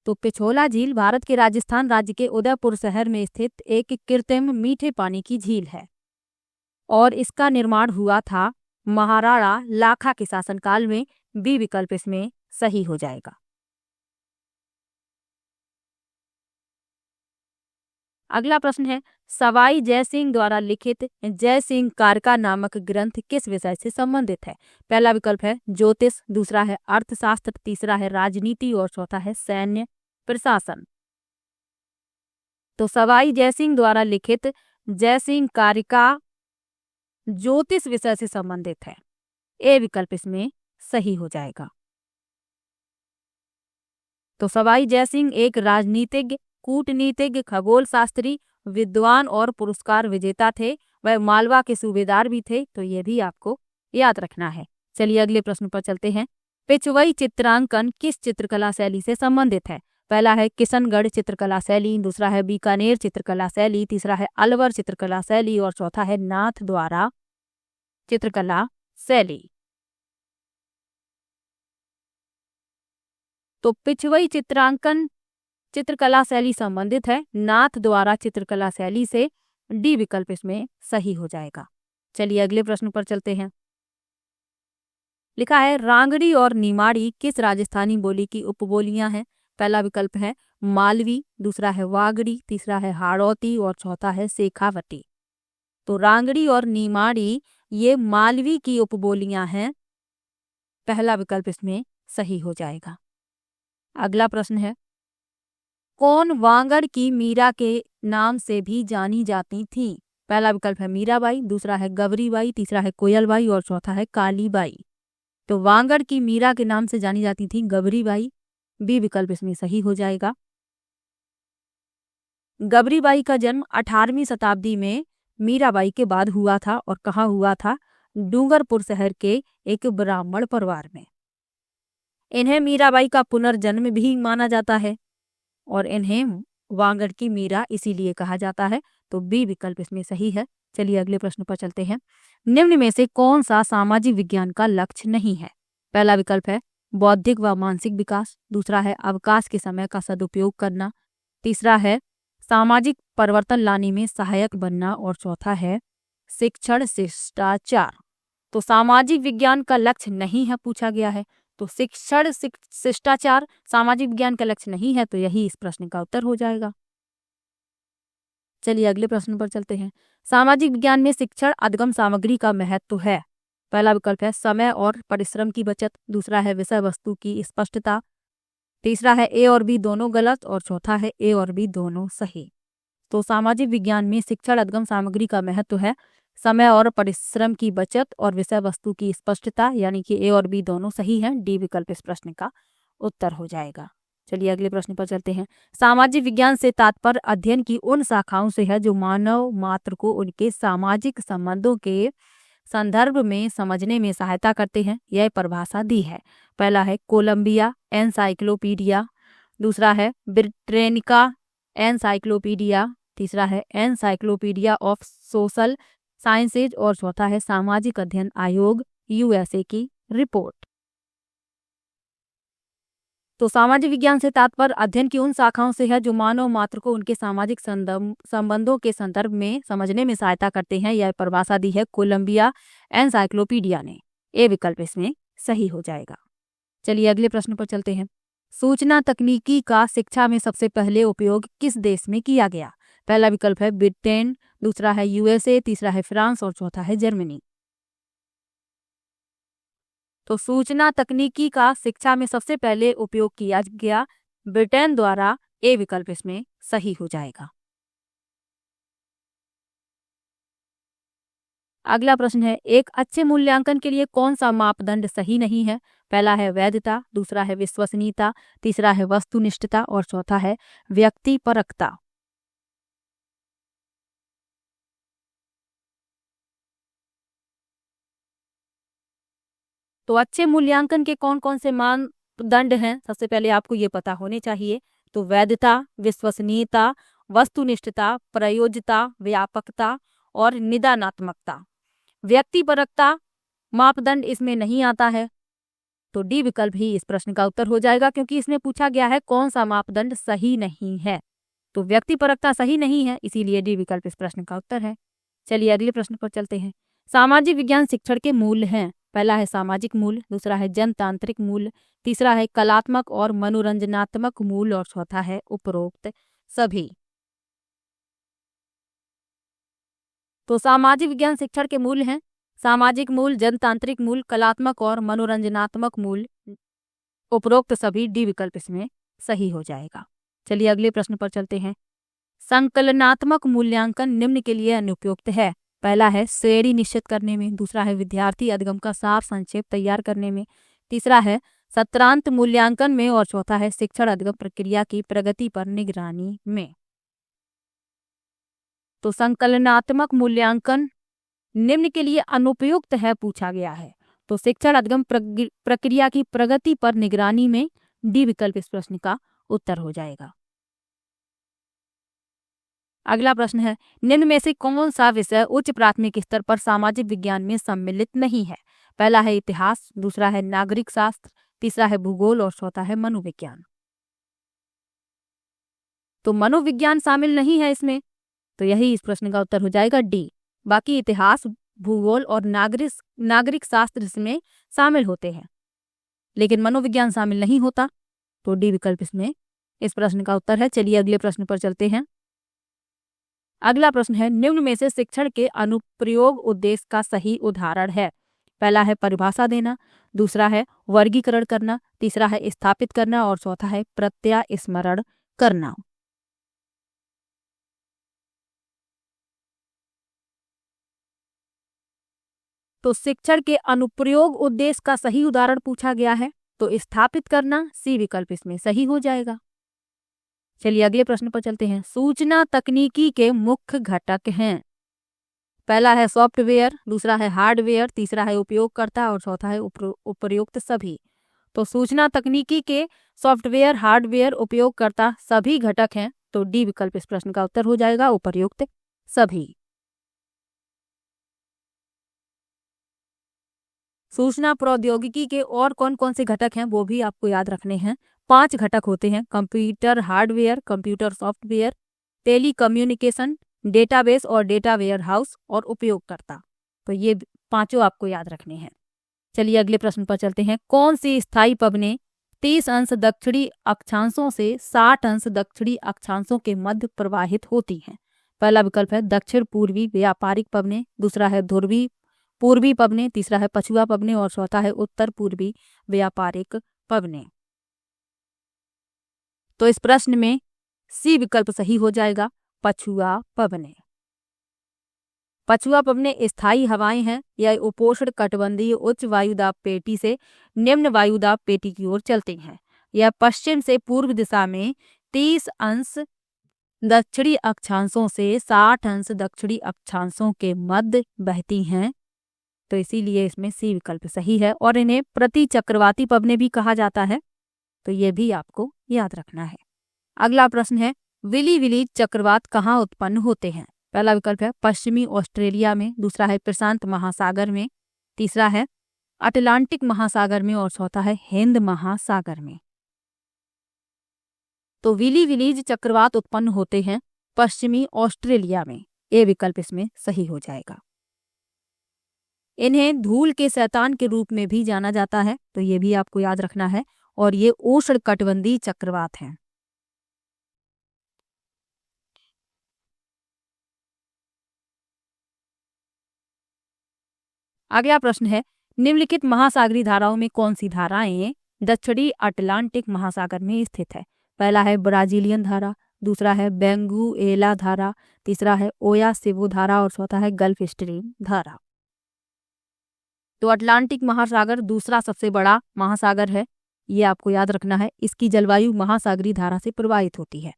तो पिछोला झील भारत के राजस्थान राज्य के उदयपुर शहर में स्थित एक कृत्रिम मीठे पानी की झील है और इसका निर्माण हुआ था महाराणा लाखा के शासनकाल में। बी विकल्प इसमें सही हो जाएगा। अगला प्रश्न है, सवाई जयसिंह द्वारा लिखित जयसिंह कारका नामक ग्रंथ किस विषय से संबंधित है? पहला विकल्प है ज्योतिष, दूसरा है अर्थशास्त्र, तीसरा है राजनीति और चौथा है सैन्य प्रशासन। तो सवाई जयसिंह द्वारा लिखित जयसिंह कारिका ज्योतिष विषय से संबंधित है। ए विकल्प इसमें सही हो जाएगा। तो सवाई जयसिंह एक राजनीतिज्ञ, कूटनीतिज्ञ, खगोल शास्त्री, विद्वान और पुरस्कार विजेता थे। वह मालवा के सूबेदार भी थे, तो ये भी आपको याद रखना है। चलिए अगले प्रश्न पर चलते हैं। पिछवई चित्रांकन किस चित्रकला शैली से संबंधित है? पहला है किशनगढ़ चित्रकला शैली, दूसरा है बीकानेर चित्रकला शैली, तीसरा है अलवर चित्रकला शैली और चौथा है नाथ द्वारा चित्रकला शैली। तो पिछवई चित्रांकन चित्रकला शैली संबंधित है नाथ द्वारा चित्रकला शैली से। डी विकल्प इसमें सही हो जाएगा। चलिए अगले प्रश्न पर चलते हैं। लिखा है रांगड़ी और निमाड़ी किस राजस्थानी बोली की उपबोलियां हैं? पहला विकल्प है मालवी, दूसरा है वागड़ी, तीसरा है हाड़ौती और चौथा है शेखावटी। तो रांगड़ी और निमाड़ी ये मालवी की उपबोलियां हैं। पहला विकल्प इसमें सही हो जाएगा। अगला प्रश्न है, कौन वांगड़ की मीरा के नाम से भी जानी जाती थी? पहला विकल्प है मीराबाई, दूसरा है गबरीबाई, तीसरा है कोयलबाई और चौथा है कालीबाई। तो वांगड़ की मीरा के नाम से जानी जाती थी गबरीबाई। बी विकल्प इसमें सही हो जाएगा। गबरीबाई का जन्म 18वीं शताब्दी में मीराबाई के बाद हुआ था और कहाँ हुआ था? डूंगरपुर शहर के एक ब्राह्मण परिवार में। इन्हें मीराबाई का पुनर्जन्म भी माना जाता है और इन्हें वांगड़ की मीरा इसीलिए कहा जाता है। तो बी विकल्प इसमें सही है। चलिए अगले प्रश्न पर चलते हैं। निम्न में से कौन सा सामाजिक विज्ञान का लक्ष्य नहीं है? पहला विकल्प है बौद्धिक व मानसिक विकास, दूसरा है अवकाश के समय का सदुपयोग करना, तीसरा है सामाजिक परिवर्तन लाने में सहायक बनना और चौथा है शिक्षण शिष्टाचार। तो सामाजिक विज्ञान का लक्ष्य नहीं है पूछा गया है, तो शिक्षण शिष्टाचार सामाजिक विज्ञान का लक्ष्य नहीं है, तो यही इस प्रश्न का उत्तर हो जाएगा। चलिए अगले प्रश्न पर चलते हैं। सामाजिक विज्ञान में शिक्षण अध्ययन सामग्री का महत्व है। पहला विकल्प है समय और परिश्रम की बचत, दूसरा है विषय वस्तु की स्पष्टता, तीसरा है ए और बी दोनों गलत और चौथा है ए और बी दोनों सही। तो सामाजिक विज्ञान में शिक्षण अध्ययन सामग्री का महत्व है समय और परिश्रम की बचत और विषय वस्तु की स्पष्टता, यानी कि ए और बी दोनों सही हैं। डी विकल्प इस प्रश्न का उत्तर हो जाएगा। चलिए अगले प्रश्न पर चलते हैं। सामाजिक विज्ञान से तात्पर्य अध्ययन की उन शाखाओं से है जो मानव मात्र को उनके सामाजिक संबंधों के संदर्भ में समझने में सहायता करते हैं। यह परिभाषा दी है। पहला है कोलंबिया एनसाइक्लोपीडिया, दूसरा है ब्रिटेनिका एनसाइक्लोपीडिया, तीसरा है एनसाइक्लोपीडिया ऑफ सोशल साइंसेज और चौथा है सामाजिक अध्ययन आयोग यूएसए की रिपोर्ट। तो सामाजिक विज्ञान से तात्पर्य अध्ययन की उन शाखाओं से है जो मानव मात्र को उनके सामाजिक संबंधों के संदर्भ में समझने में सहायता करते हैं। यह परिभाषा दी है कोलंबिया एनसाइक्लोपीडिया ने। ए विकल्प इसमें सही हो जाएगा। चलिए अगले प्रश्न पर चलते हैं। सूचना तकनीकी का शिक्षा में सबसे पहले उपयोग किस देश में किया गया? पहला विकल्प है ब्रिटेन, दूसरा है यूएसए, तीसरा है फ्रांस और चौथा है जर्मनी। तो सूचना तकनीकी का शिक्षा में सबसे पहले उपयोग किया गया ब्रिटेन द्वारा। ए विकल्प इसमें सही हो जाएगा। अगला प्रश्न है, एक अच्छे मूल्यांकन के लिए कौन सा मापदंड सही नहीं है? पहला है वैधता, दूसरा है विश्वसनीयता, तीसरा है वस्तुनिष्ठता और चौथा है व्यक्तिपरकता। तो अच्छे मूल्यांकन के कौन कौन से मानदंड हैं, सबसे पहले आपको ये पता होने चाहिए। तो वैधता, विश्वसनीयता, वस्तुनिष्ठता, प्रयोज्यता, व्यापकता और निदानात्मकता। व्यक्तिपरकता मापदंड इसमें नहीं आता है, तो डी विकल्प ही इस प्रश्न का उत्तर हो जाएगा, क्योंकि इसमें पूछा गया है कौन सा मापदंड सही नहीं है। तो व्यक्तिपरकता सही नहीं है, इसीलिए डी विकल्प इस प्रश्न का उत्तर है। चलिए अगले प्रश्न पर चलते हैं। सामाजिक विज्ञान शिक्षण के मूल्य हैं। पहला है सामाजिक मूल्य, दूसरा है जनतांत्रिक मूल्य, तीसरा है कलात्मक और मनोरंजनात्मक मूल्य और चौथा है उपरोक्त सभी। तो सामाजिक विज्ञान शिक्षण के मूल हैं सामाजिक मूल, जनतांत्रिक मूल, कलात्मक और मनोरंजनात्मक मूल। उपरोक्त सभी डी विकल्प इसमें सही हो जाएगा। चलिए अगले प्रश्न पर चलते हैं। संकलनात्मक मूल्यांकन निम्न के लिए अनुपयुक्त है। पहला है श्रेणी निश्चित करने में, दूसरा है विद्यार्थी अधिगम का सार संक्षेप तैयार करने में, तीसरा है सत्रांत मूल्यांकन में और चौथा है शिक्षण अधिगम प्रक्रिया की प्रगति पर निगरानी में। तो संकलनात्मक मूल्यांकन निम्न के लिए अनुपयुक्त है पूछा गया है। तो शिक्षण अधिगम प्रक्रिया की प्रगति पर निगरानी में डी विकल्प इस प्रश्न का उत्तर हो जाएगा। अगला प्रश्न है निम्न में से कौन सा विषय उच्च प्राथमिक स्तर पर सामाजिक विज्ञान में सम्मिलित नहीं है। पहला है इतिहास, दूसरा है नागरिक शास्त्र, तीसरा है भूगोल और चौथा है मनोविज्ञान। तो मनोविज्ञान शामिल नहीं है इसमें, तो यही इस प्रश्न का उत्तर हो जाएगा डी। बाकी इतिहास, भूगोल और नागरिक शास्त्र इसमें शामिल होते हैं, लेकिन मनोविज्ञान शामिल नहीं होता, तो डी विकल्प इसमें इस प्रश्न का उत्तर है। चलिए अगले प्रश्न पर चलते हैं। अगला प्रश्न है निम्न में से शिक्षण के अनुप्रयोग उद्देश्य का सही उदाहरण है। पहला है परिभाषा देना, दूसरा है वर्गीकरण करना, तीसरा है स्थापित करना और चौथा है प्रत्यास्मरण करना। तो शिक्षण के अनुप्रयोग उद्देश्य का सही उदाहरण पूछा गया है, तो स्थापित करना सी विकल्प इसमें सही हो जाएगा। चलिए अगले प्रश्न पर चलते हैं। सूचना तकनीकी के मुख्य घटक हैं। पहला है सॉफ्टवेयर, दूसरा है हार्डवेयर, तीसरा है उपयोगकर्ता और चौथा है उपर्युक्त सभी। तो सूचना तकनीकी के सॉफ्टवेयर, हार्डवेयर, उपयोगकर्ता सभी घटक हैं, तो डी विकल्प इस प्रश्न का उत्तर हो जाएगा उपर्युक्त सभी। सूचना प्रौद्योगिकी के और कौन कौन से घटक हैं वो भी आपको याद रखने हैं। 5 घटक होते हैं: computer hardware, computer software, telecommunication, database और डेटा वेयरहाउस और उपयोगकर्ता। तो ये 5 आपको याद रखने हैं। चलिए अगले प्रश्न पर चलते हैं। कौन सी स्थायी पवनें 30 अंश दक्षिणी अक्षांशों से 60 अंश दक्षिणी अक्षांशों के मध्य प्रवाहित होती हैं। पहला विकल्प है दक्षिण पूर्वी व्यापारिक पवनें, दूसरा है ध्रुवी पूर्वी पवनें, तीसरा है पछुआ पवनें और चौथा है उत्तर पूर्वी व्यापारिक पवनें। तो इस प्रश्न में सी विकल्प सही हो जाएगा पछुआ पवनें। पछुआ पवनें स्थायी हवाएं हैं। यह उपोष्ण कटिबंधीय उच्च वायुदाब पेटी से निम्न वायुदाब पेटी की ओर चलती हैं। यह पश्चिम से पूर्व दिशा में 30 अंश दक्षिणी अक्षांशों से 60 अंश दक्षिणी अक्षांशों के मध्य बहती हैं, तो इसीलिए इसमें सी विकल्प सही है। और इन्हें प्रति चक्रवाती पवनें भी कहा जाता है, तो ये भी आपको याद रखना है। अगला प्रश्न है विली विली चक्रवात कहाँ उत्पन्न होते हैं। पहला विकल्प है पश्चिमी ऑस्ट्रेलिया में, दूसरा है प्रशांत महासागर में, तीसरा है अटलांटिक महासागर में और चौथा है हिंद महासागर में। तो विली विलीज चक्रवात उत्पन्न होते हैं पश्चिमी ऑस्ट्रेलिया में। ए विकल्प इसमें सही हो जाएगा। इन्हें धूल के शैतान के रूप में भी जाना जाता है, तो ये भी आपको याद रखना है। और ये उष्णकटिबंधीय चक्रवात हैं। अगला प्रश्न है निम्नलिखित महासागरीय धाराओं में कौन सी धाराएं दक्षिणी अटलांटिक महासागर में स्थित है। पहला है ब्राजीलियन धारा, दूसरा है बेंगुएला धारा, तीसरा है ओयासिवो धारा और चौथा है गल्फ स्ट्रीम धारा। तो अटलांटिक महासागर दूसरा सबसे बड़ा महासागर है, ये आपको याद रखना है। इसकी जलवायु महासागरीय धारा से प्रभावित होती है।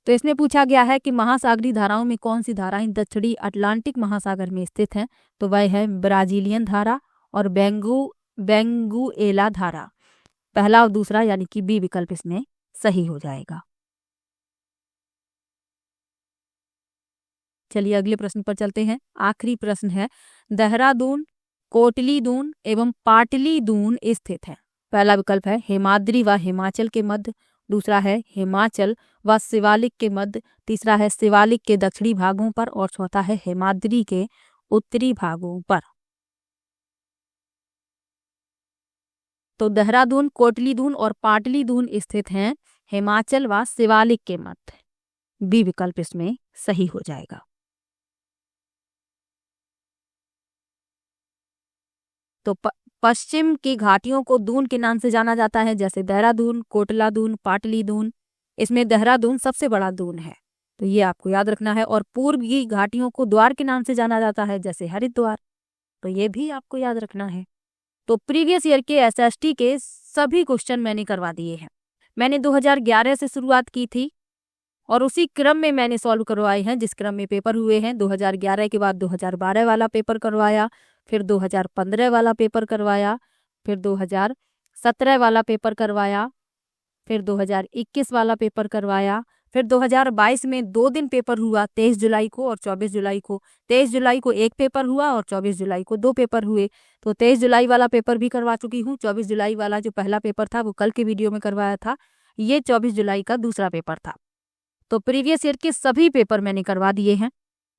तो इसमें पूछा गया है कि महासागरीय धाराओं में कौन सी धाराएं दक्षिणी अटलांटिक महासागर में स्थित हैं, तो वह है ब्राजीलियन धारा और बेंगुएला धारा। पहला और दूसरा यानी कि बी विकल्प इसमें सही हो जाएगा। चलिए अगले प्रश्न पर चलते हैं। आखिरी प्रश्न है देहरादून, कोटली दून एवं पाटली दून स्थित है। पहला विकल्प है हिमाद्री व हिमाचल के मध्य, दूसरा है हिमाचल व शिवालिक के मध्य, तीसरा है शिवालिक के दक्षिणी भागों पर और चौथा है हिमाद्री के उत्तरी भागों पर। तो देहरादून, कोटली दून और पाटली दून स्थित हैं हिमाचल व शिवालिक के मध्य। बी विकल्प इसमें सही हो जाएगा। तो पश्चिम की घाटियों को दून के नाम से जाना जाता है, जैसे देहरादून, कोटला दून, पाटली दून। इसमें देहरादून सबसे बड़ा दून है, तो ये आपको याद रखना है। और पूर्व की घाटियों को द्वार के नाम से जाना जाता है, जैसे हरिद्वार, तो ये भी आपको याद रखना है। तो प्रीवियस ईयर के एसएसटी के सभी क्वेश्चन मैंने करवा दिए हैं। मैंने 2011 से शुरुआत की थी और उसी क्रम में मैंने सॉल्व करवाए हैं, जिस क्रम में पेपर हुए हैं। 2011 के बाद 2012 वाला पेपर करवाया, फिर 2015 वाला पेपर करवाया, फिर 2017 वाला पेपर करवाया, फिर 2021 वाला पेपर करवाया, फिर 2022 में 2 दिन पेपर हुआ, 23 जुलाई को और 24 जुलाई को। 23 जुलाई को एक पेपर हुआ और 24 जुलाई को 2 पेपर हुए। तो 23 जुलाई वाला पेपर भी करवा चुकी हूँ। 24 जुलाई वाला जो पहला पेपर था वो कल के वीडियो में करवाया था। ये 24 जुलाई का दूसरा पेपर था। तो प्रीवियस ईयर के सभी पेपर मैंने करवा दिए हैं।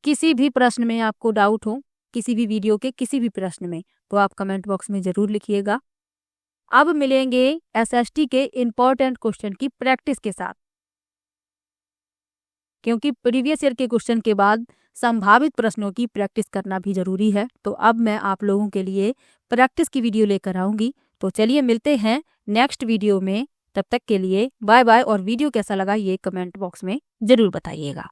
किसी भी प्रश्न में आपको डाउट हो, किसी भी वीडियो के किसी भी प्रश्न में, तो आप कमेंट बॉक्स में जरूर लिखिएगा। अब मिलेंगे एसएसटी के इम्पोर्टेंट क्वेश्चन की प्रैक्टिस के साथ, क्योंकि प्रीवियस ईयर के क्वेश्चन के बाद संभावित प्रश्नों की प्रैक्टिस करना भी जरूरी है। तो अब मैं आप लोगों के लिए प्रैक्टिस की वीडियो लेकर आऊंगी। तो चलिए मिलते हैं नेक्स्ट वीडियो में। तब तक के लिए बाय बाय। और वीडियो कैसा लगा ये कमेंट बॉक्स में जरूर बताइएगा।